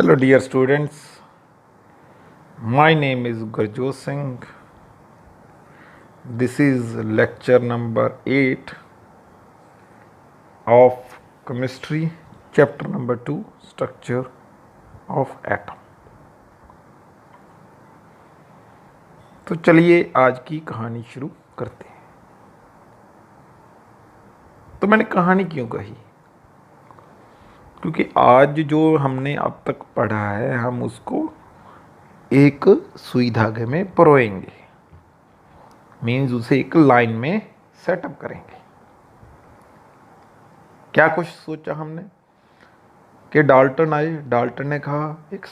Hello, dear students. My name is Gurjot Singh. This is lecture number 8 of chemistry, chapter number 2, structure of atom. तो चलिए आज की कहानी शुरू करते हैं। तो मैंने कहानी क्यों कही? क्योंकि आज जो हमने अब तक पढ़ा है हम उसको एक सुई धागे में परोएंगे, मीन्स उसे एक लाइन में सेटअप करेंगे। क्या कुछ सोचा हमने कि डाल्टन आए, डाल्टन ने कहा एक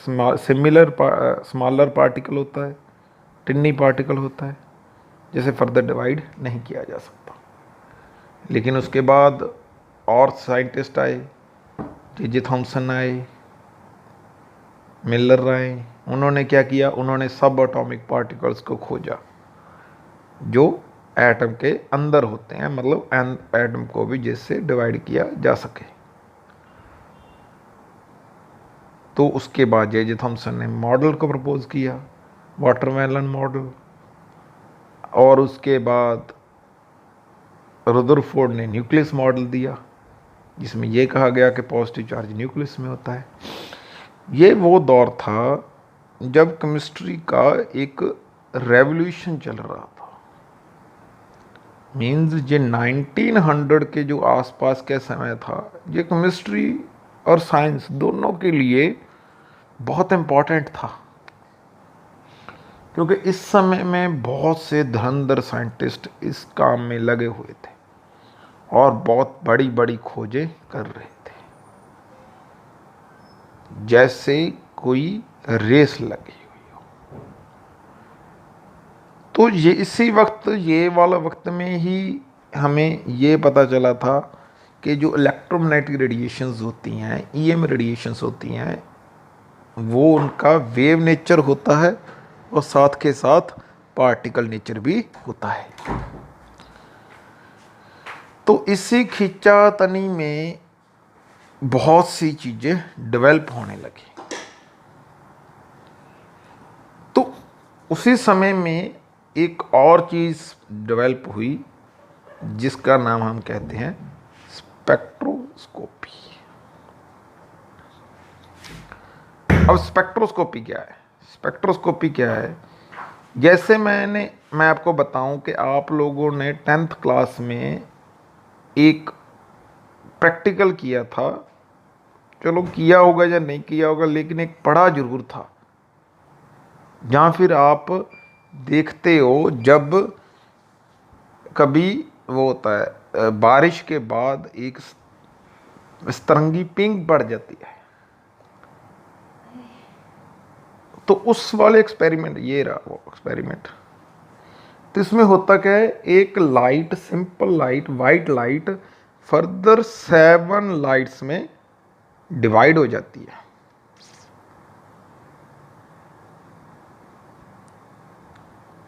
स्मॉलर पार्टिकल होता है, टिन्नी पार्टिकल होता है, जिसे फर्दर डिवाइड नहीं किया जा सकता। लेकिन उसके बाद और साइंटिस्ट आए, जे थॉमसन आए, मिलर आए। उन्होंने क्या किया? उन्होंने सब एटॉमिक पार्टिकल्स को खोजा जो एटम के अंदर होते हैं, मतलब एटम को भी जिससे डिवाइड किया जा सके। तो उसके बाद जे थॉमसन ने मॉडल को प्रपोज किया, वाटरमेलन मॉडल, और उसके बाद रदरफोर्ड ने न्यूक्लियस मॉडल दिया, जिसमें यह कहा गया कि पॉजिटिव चार्ज न्यूक्लियस में होता है। ये वो दौर था जब केमिस्ट्री का एक रेवोल्यूशन चल रहा था। मीन्स ये 1900 के जो आसपास का समय था, ये केमिस्ट्री और साइंस दोनों के लिए बहुत इम्पोर्टेंट था, क्योंकि इस समय में बहुत से धुरंधर साइंटिस्ट इस काम में लगे हुए थे और बहुत बड़ी बड़ी खोजें कर रहे थे, जैसे कोई रेस लगी हुई हो। तो ये इसी वक्त, ये वाला वक्त में ही हमें ये पता चला था कि जो इलेक्ट्रोमैग्नेटिक रेडिएशंस होती हैं, ईएम रेडिएशंस होती हैं, वो उनका वेव नेचर होता है और साथ के साथ पार्टिकल नेचर भी होता है। तो इसी खींचातानी में बहुत सी चीजें डेवलप होने लगी। तो उसी समय में एक और चीज डेवलप हुई जिसका नाम हम कहते हैं स्पेक्ट्रोस्कोपी। अब स्पेक्ट्रोस्कोपी क्या है? स्पेक्ट्रोस्कोपी क्या है? जैसे मैं आपको बताऊं कि आप लोगों ने 10th क्लास में एक प्रैक्टिकल किया था, चलो किया होगा या नहीं किया होगा, लेकिन एक पढ़ा जरूर था, जहाँ फिर आप देखते हो जब कभी वो होता है बारिश के बाद एक सतरंगी पिंग पड़ जाती है, तो उस वाले एक्सपेरिमेंट, ये रहा वो एक्सपेरिमेंट। तो इसमें होता क्या है, एक light, simple light, white light further 7 lights में डिवाइड हो जाती है।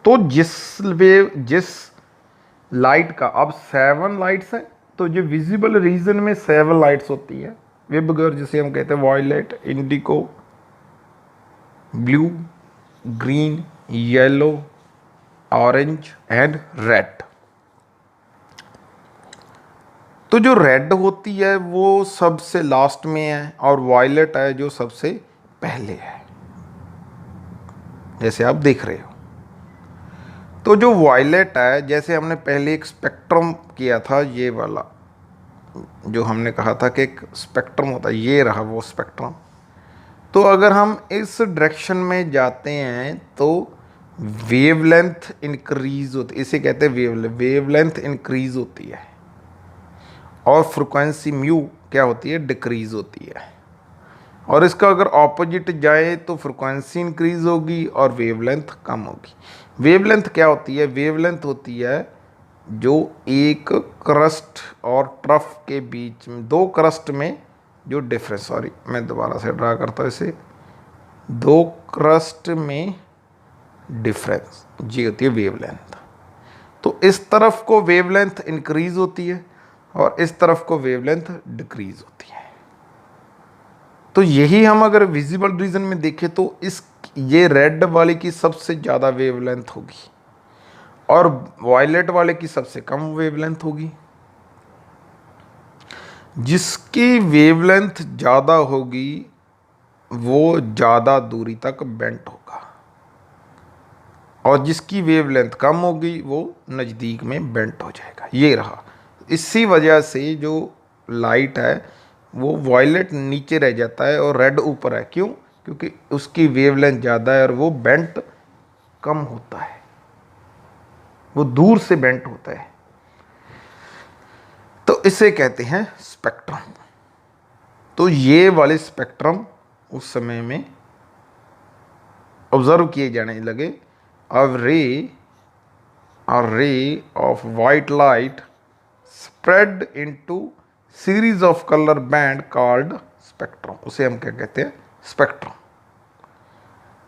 तो जिस लाइट का अब 7 लाइट्स हैं, तो जो विजिबल रीजन में 7 लाइट्स होती है, वे बगैर जिसे हम कहते हैं violet, indigo, blue, green, yellow, orange and red. तो जो रेड होती है वो सबसे लास्ट में है और वायलेट है जो सबसे पहले है, जैसे आप देख रहे हो। तो जो वायलेट है, जैसे हमने पहले एक स्पेक्ट्रम किया था, ये वाला जो हमने कहा था कि एक स्पेक्ट्रम होता है, ये रहा वो स्पेक्ट्रम। तो अगर हम इस डायरेक्शन में जाते हैं तो वेवलेंथ इंक्रीज होती है, इसे कहते हैं वेवलेंथ इंक्रीज होती है, और फ्रिक्वेंसी म्यू क्या होती है? डिक्रीज होती है। और इसका अगर ऑपोजिट जाए तो फ्रिक्वेंसी इंक्रीज होगी और वेवलेंथ कम होगी। वेवलेंथ क्या होती है? वेवलेंथ होती है जो एक क्रस्ट और ट्रफ के बीच में, दो क्रस्ट में जो डिफरेंस, सॉरी मैं दोबारा से ड्रा करता हूँ इसे, दो क्रस्ट में डिफरेंस, जी होती है वेवलेंथ। तो इस तरफ को वेवलेंथ इंक्रीज होती है और इस तरफ को वेवलेंथ डिक्रीज होती है। तो यही हम अगर विजिबल रीजन में देखें तो इस ये रेड वाले की सबसे ज़्यादा वेवलेंथ होगी और वायलेट वाले की सबसे कम वेवलेंथ होगी। जिसकी वेवलेंथ ज़्यादा होगी वो ज़्यादा दूरी तक बेंट होगा और जिसकी वेवलेंथ कम होगी वो नज़दीक में बेंट हो जाएगा। ये रहा। इसी वजह से जो लाइट है वो वायलेट नीचे रह जाता है और रेड ऊपर है। क्यों? क्योंकि उसकी वेवलेंथ ज़्यादा है और वो बेंट कम होता है, वो दूर से बेंट होता है। तो इसे कहते हैं स्पेक्ट्रम। तो ये वाले स्पेक्ट्रम उस समय में ऑब्जर्व किए जाने लगे। A ray of white light spread into series of colour band called spectrum. उसे हम क्या कहते हैं? स्पेक्ट्रम।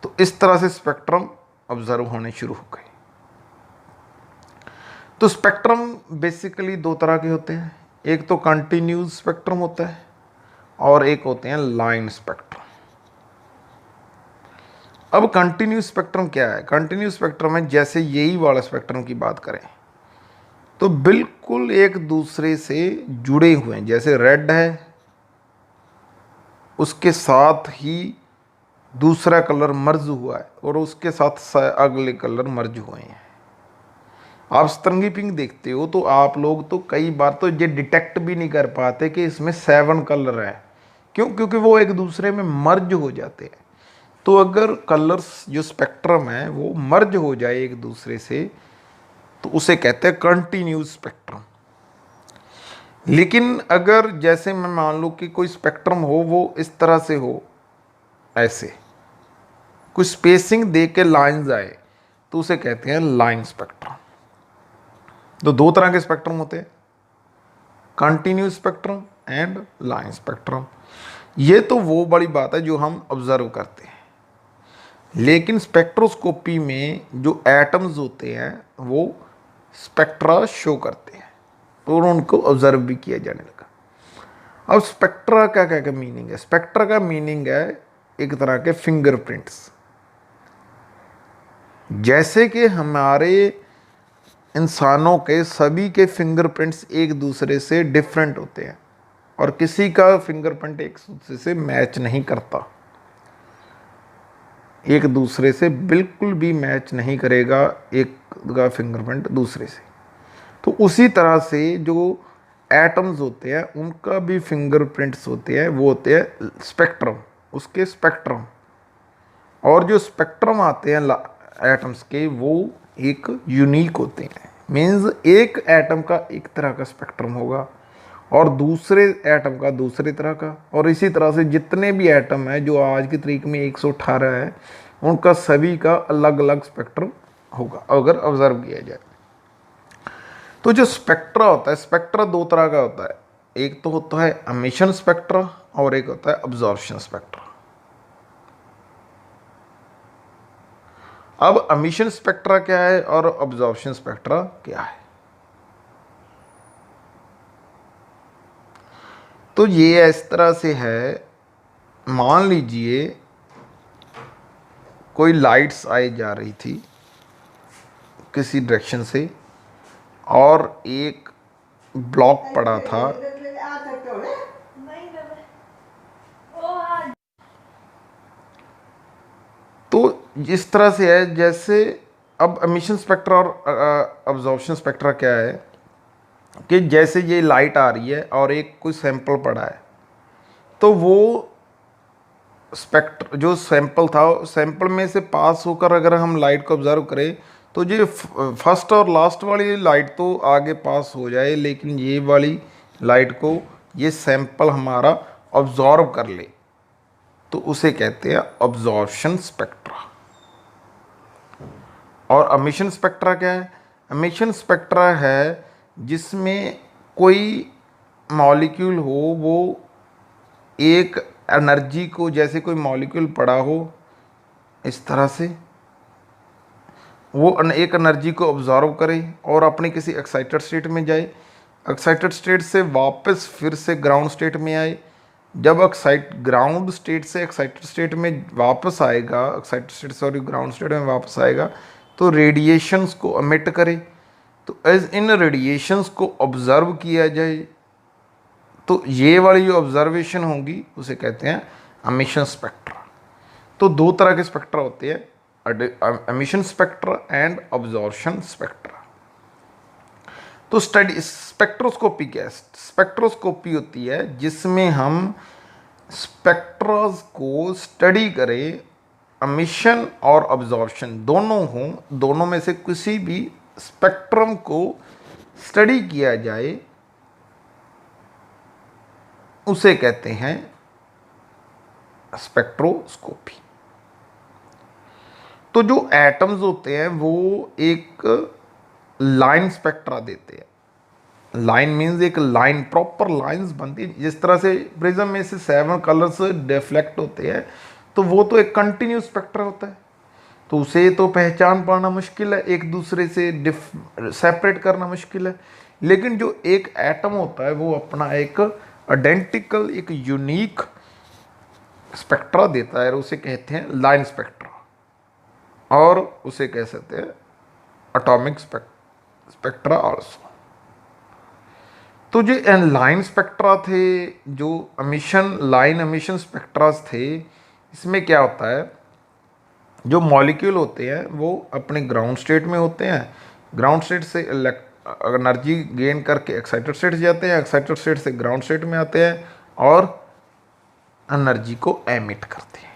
तो इस तरह से स्पेक्ट्रम ऑब्जर्व होने शुरू हो गए। तो स्पेक्ट्रम बेसिकली दो तरह के होते हैं, एक तो कंटिन्यूस स्पेक्ट्रम होता है और एक होते हैं लाइन स्पेक्ट्रम। अब कंटिन्यूस स्पेक्ट्रम क्या है? कंटिन्यूस स्पेक्ट्रम है जैसे यही वाला स्पेक्ट्रम की बात करें तो बिल्कुल एक दूसरे से जुड़े हुए हैं। जैसे रेड है उसके साथ ही दूसरा कलर मर्ज हुआ है और उसके साथ अगले कलर मर्ज हुए हैं। आप सतरंगी पिंक देखते हो तो आप लोग तो कई बार तो ये डिटेक्ट भी नहीं कर पाते कि इसमें 7 कलर है। क्यों? क्योंकि वो एक दूसरे में मर्ज हो जाते हैं। तो अगर कलर्स जो स्पेक्ट्रम है वो मर्ज हो जाए एक दूसरे से तो उसे कहते हैं कंटिन्यूस स्पेक्ट्रम। लेकिन अगर जैसे मैं मान लूँ कि कोई स्पेक्ट्रम हो वो इस तरह से हो, ऐसे कुछ स्पेसिंग दे के लाइन्स आए तो उसे कहते हैं लाइन स्पेक्ट्रम। तो दो तरह के स्पेक्ट्रम होते हैं, continuous spectrum and line spectrum. ये तो वो बड़ी बात है जो हम ऑब्जर्व करते हैं। लेकिन स्पेक्ट्रोस्कोपी में जो एटम्स होते हैं वो स्पेक्ट्रा शो करते हैं और उनको ऑब्जर्व भी किया जाने लगा। अब स्पेक्ट्रा का क्या क्या मीनिंग है? स्पेक्ट्रा का मीनिंग है एक तरह के फिंगरप्रिंट्स। जैसे कि हमारे इंसानों के सभी के फिंगरप्रिंट्स एक दूसरे से डिफरेंट होते हैं और किसी का फिंगरप्रिंट एक दूसरे से मैच नहीं करता, एक दूसरे से बिल्कुल भी मैच नहीं करेगा एक का फिंगरप्रिंट दूसरे से। तो उसी तरह से जो एटम्स होते हैं उनका भी फिंगरप्रिंट्स होते हैं, वो होते हैं स्पेक्ट्रम, उसके स्पेक्ट्रम। और जो स्पेक्ट्रम आते हैं एटम्स के वो एक यूनिक होते हैं। मीन्स एक एटम का एक तरह का स्पेक्ट्रम होगा और दूसरे एटम का दूसरे तरह का, और इसी तरह से जितने भी एटम है जो आज की तारीख में 118 है उनका सभी का अलग अलग स्पेक्ट्रम होगा अगर ऑब्जर्व किया जाए। तो जो स्पेक्ट्रा होता है, स्पेक्ट्रा दो तरह का होता है, एक तो होता है एमिशन स्पेक्ट्रा और एक होता है अब्जॉर्प्शन स्पेक्ट्रा। अब एमिशन स्पेक्ट्रा क्या है और अब्जॉर्प्शन स्पेक्ट्रा क्या है? तो ये इस तरह से है, मान लीजिए कोई लाइट्स आई जा रही थी किसी डायरेक्शन से और एक ब्लॉक पड़ा था। तो इस तरह से है जैसे, अब एमिशन स्पेक्ट्रा और अब्जॉर्प्शन स्पेक्ट्रा क्या है कि जैसे ये लाइट आ रही है और एक कोई सैंपल पड़ा है तो वो स्पेक्ट्र जो सैंपल था सैंपल में से पास होकर अगर हम लाइट को ऑब्जर्व करें तो ये फर्स्ट और लास्ट वाली लाइट तो आगे पास हो जाए, लेकिन ये वाली लाइट को ये सैंपल हमारा ऑब्जॉर्व कर ले तो उसे कहते हैं ऑब्जॉर्प्शन स्पेक्ट्रा। और एमिशन स्पेक्ट्रा क्या है? एमिशन स्पेक्ट्रा है जिसमें कोई मॉलिक्यूल हो, वो एक एनर्जी को, जैसे कोई मॉलिक्यूल पड़ा हो इस तरह से, वो एक एनर्जी को ऑब्जर्व करे और अपने किसी एक्साइटेड स्टेट में जाए, एक्साइटेड स्टेट से वापस फिर से ग्राउंड स्टेट में आए जब ग्राउंड स्टेट से एक्साइटेड स्टेट में वापस आएगा, excited state sorry ground state में वापस आएगा, तो रेडिएशंस को अमिट करे। तो एज इन रेडिएशंस को ऑब्जर्व किया जाए, तो ये वाली जो ऑब्जर्वेशन होगी उसे कहते हैं एमिशन स्पेक्ट्रा। तो दो तरह के स्पेक्ट्रा होते हैं, emission spectra and absorption spectra. तो स्टडी स्पेक्ट्रोस्कोपी क्या है? स्पेक्ट्रोस्कोपी होती है जिसमें हम स्पेक्ट्रास को स्टडी करें, एमिशन और ऑब्जॉर्प्शन दोनों हों, दोनों में से किसी भी स्पेक्ट्रम को स्टडी किया जाए, उसे कहते हैं स्पेक्ट्रोस्कोपी। तो जो एटम्स होते हैं वो एक लाइन स्पेक्ट्रा देते हैं। लाइन मीन्स एक लाइन, प्रॉपर लाइंस बनती है। जिस तरह से प्रिज्म में से 7 कलर्स डिफ्लेक्ट होते हैं, तो वो तो एक कंटिन्यूस स्पेक्ट्रा होता है, तो उसे तो पहचान पाना मुश्किल है, एक दूसरे से सेपरेट करना मुश्किल है। लेकिन जो एक एटम होता है वो अपना एक आइडेंटिकल, एक यूनिक स्पेक्ट्रा देता है, और उसे कहते हैं लाइन स्पेक्ट्रा, और उसे कह सकते हैं एटॉमिक स्पेक्ट्रा आल्सो। तो जो लाइन स्पेक्ट्रा थे, जो एमिशन लाइन एमिशन स्पेक्ट्रास थे, इसमें क्या होता है, जो मॉलिक्यूल होते हैं वो अपने ग्राउंड स्टेट में होते हैं, ग्राउंड स्टेट से एनर्जी गेन करके एक्साइटेड स्टेट जाते हैं, एक्साइटेड स्टेट से ग्राउंड स्टेट में आते हैं और एनर्जी को एमिट करते हैं।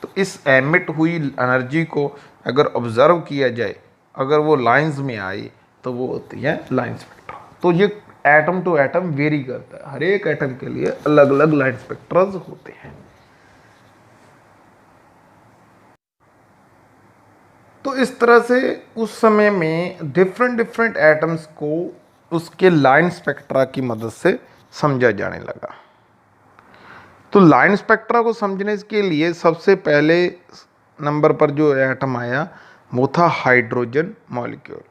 तो इस एमिट हुई एनर्जी को अगर ऑब्जर्व किया जाए, अगर वो लाइंस में आए, तो वो होती है लाइन स्पेक्ट्रा। तो ये एटम टू एटम वेरी करता है, हर एक एटम के लिए अलग अलग लाइन स्पेक्ट्रास होते हैं। तो इस तरह से उस समय में डिफरेंट डिफरेंट एटम्स को उसके लाइन स्पेक्ट्रा की मदद से समझा जाने लगा। तो लाइन स्पेक्ट्रा को समझने के लिए सबसे पहले नंबर पर जो एटम आया वो था हाइड्रोजन मॉलिक्यूल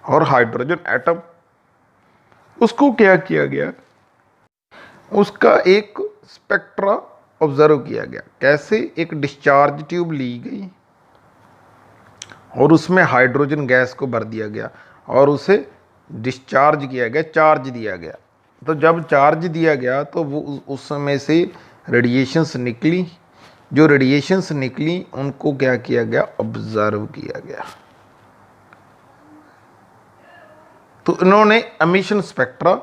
और हाइड्रोजन एटम। उसको क्या किया गया, उसका एक स्पेक्ट्रा ऑब्जर्व किया गया। कैसे? एक डिस्चार्ज ट्यूब ली गई और उसमें हाइड्रोजन गैस को भर दिया गया और उसे डिस्चार्ज किया गया, चार्ज दिया गया। तो जब चार्ज दिया गया तो वो उसमें से रेडिएशंस निकली। जो रेडिएशंस निकली उनको क्या किया गया, ऑब्जर्व किया गया। तो इन्होंने एमिशन स्पेक्ट्रा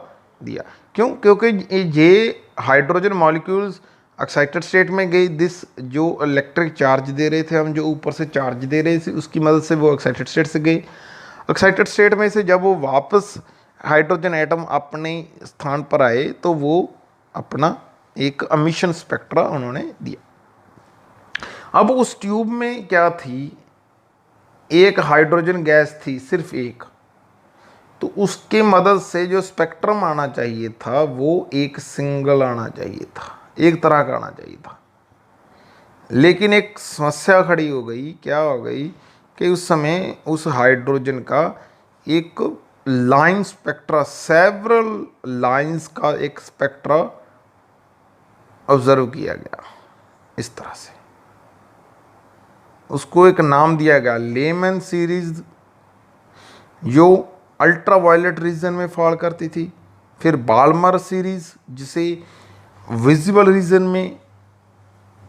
दिया। क्यों? क्योंकि ये हाइड्रोजन मॉलिक्यूल्स एक्साइटेड स्टेट में गई, दिस जो इलेक्ट्रिक चार्ज दे रहे थे हम, जो ऊपर से चार्ज दे रहे थे, उसकी मदद से वो एक्साइटेड स्टेट से गई। एक्साइटेड स्टेट में से जब वो वापस हाइड्रोजन एटम अपने स्थान पर आए तो वो अपना एक एमिशन स्पेक्ट्रा उन्होंने दिया। अब उस ट्यूब में क्या थी, एक हाइड्रोजन गैस थी, सिर्फ एक। तो उसके मदद से जो स्पेक्ट्रम आना चाहिए था वो एक सिंगल आना चाहिए था, एक तरह का आना चाहिए था। लेकिन एक समस्या खड़ी हो गई। क्या हो गई कि उस समय उस हाइड्रोजन का एक लाइन स्पेक्ट्रा, सेवरल लाइंस का एक स्पेक्ट्रा ऑब्जर्व किया गया। इस तरह से उसको एक नाम दिया गया, लेमन सीरीज, जो अल्ट्रा वायलेट रीजन में फॉल करती थी। फिर बाल्मर सीरीज जिसे विजिबल रीजन में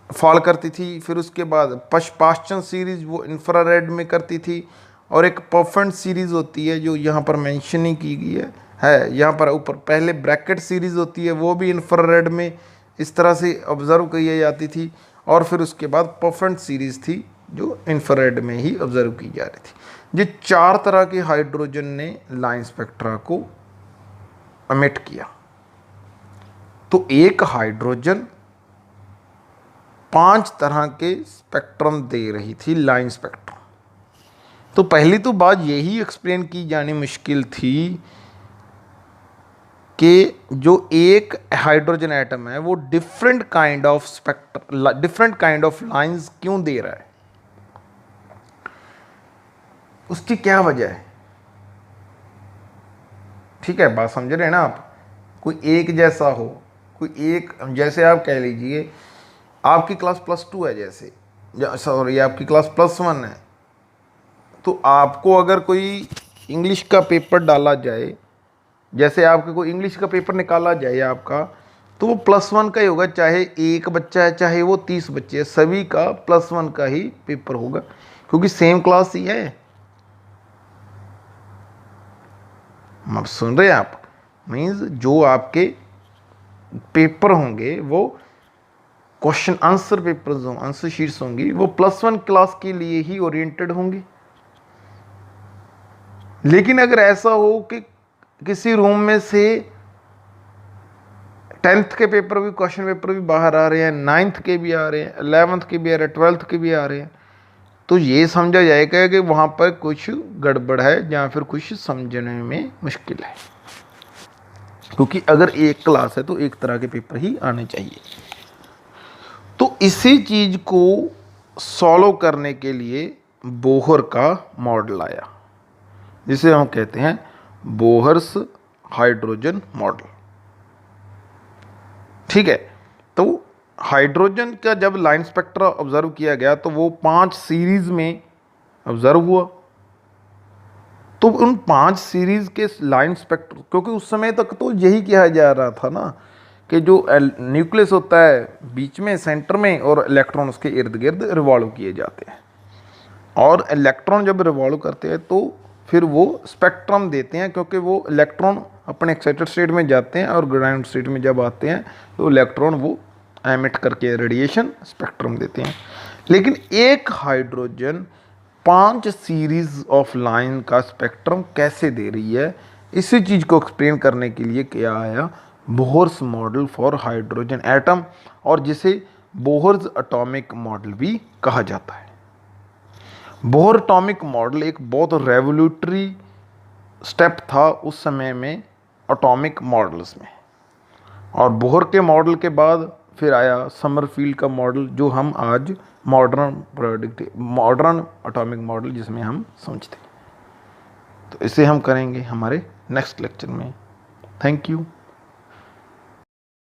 फॉल करती थी। फिर उसके बाद पाश्चन सीरीज वो इंफ्रारेड में करती थी। और एक परफेंट सीरीज होती है जो यहाँ पर मेंशन ही की गई है यहाँ पर ऊपर पहले ब्रैकेट सीरीज होती है, वो भी इंफ्रारेड में इस तरह से ऑब्जर्व की जाती थी। और फिर उसके बाद परफेंट सीरीज थी जो इंफ्रारेड में ही ऑब्जर्व की जा रही थी। ये 4 तरह के हाइड्रोजन ने लाइन स्पेक्ट्रा को एमिट किया। तो एक हाइड्रोजन 5 तरह के स्पेक्ट्रम दे रही थी, लाइन स्पेक्ट्रम। तो पहली तो बात यही एक्सप्लेन की जानी मुश्किल थी कि जो एक हाइड्रोजन एटम है वो different kind of spectra, different kind of lines क्यों दे रहा है, उसकी क्या वजह है। ठीक है, बात समझ रहे हैं ना आप? कोई एक जैसा हो, कोई एक, जैसे आप कह लीजिए आपकी क्लास +2 है, जैसे सॉरी आपकी क्लास +1 है, तो आपको अगर कोई इंग्लिश का पेपर डाला जाए, जैसे आपके कोई इंग्लिश का पेपर निकाला जाए आपका, तो वो +1 का ही होगा, चाहे एक बच्चा है चाहे वो 30 बच्चे हैं, सभी का +1 का ही पेपर होगा, क्योंकि सेम क्लास ही है। आप सुन रहे हैं आप, मीन्स जो आपके पेपर होंगे वो क्वेश्चन आंसर पेपर्स हों, आंसर शीट्स होंगी, वो +1 क्लास के लिए ही ओरिएंटेड होंगी। लेकिन अगर ऐसा हो कि किसी रूम में से 10th के पेपर भी, क्वेश्चन पेपर भी बाहर आ रहे हैं, 9th के भी आ रहे हैं, 11th के भी आ रहे हैं, 12th के भी आ रहे हैं, तो ये समझा जाएगा कि वहाँ पर कुछ गड़बड़ है या फिर कुछ समझने में मुश्किल है, क्योंकि अगर एक क्लास है तो एक तरह के पेपर ही आने चाहिए। तो इसी चीज़ को सॉल्व करने के लिए बोहर का मॉडल आया, जिसे हम कहते हैं बोहर्स हाइड्रोजन मॉडल। ठीक है, तो हाइड्रोजन का जब लाइन स्पेक्ट्रा ऑब्जर्व किया गया तो वो 5 सीरीज में ऑब्जर्व हुआ। तो उन 5 सीरीज के लाइन स्पेक्ट्रा, क्योंकि उस समय तक तो यही किया जा रहा था ना कि जो न्यूक्लियस होता है बीच में, सेंटर में, और इलेक्ट्रॉन उसके इर्द गिर्द रिवॉल्व किए जाते हैं, और इलेक्ट्रॉन जब रिवॉल्व करते हैं तो फिर वो स्पेक्ट्रम देते हैं, क्योंकि वो इलेक्ट्रॉन अपने एक्साइटेड स्टेट में जाते हैं और ग्राउंड स्टेट में जब आते हैं तो इलेक्ट्रॉन वो एमिट करके रेडिएशन स्पेक्ट्रम देते हैं। लेकिन एक हाइड्रोजन 5 सीरीज ऑफ लाइन का स्पेक्ट्रम कैसे दे रही है, इसी चीज़ को एक्सप्लेन करने के लिए क्या आया, Bohr's model for hydrogen atom, और जिसे बोहर्स एटॉमिक मॉडल भी कहा जाता है। बोहर एटॉमिक मॉडल एक बहुत रेवोल्यूटरी स्टेप था उस समय में एटॉमिक मॉडल्स में, और बोहर के मॉडल के बाद फिर आया समरफील्ड का मॉडल, जो हम आज मॉडर्न एटॉमिक मॉडल जिसमें हम समझते हैं। तो इसे हम करेंगे हमारे नेक्स्ट लेक्चर में। Thank you.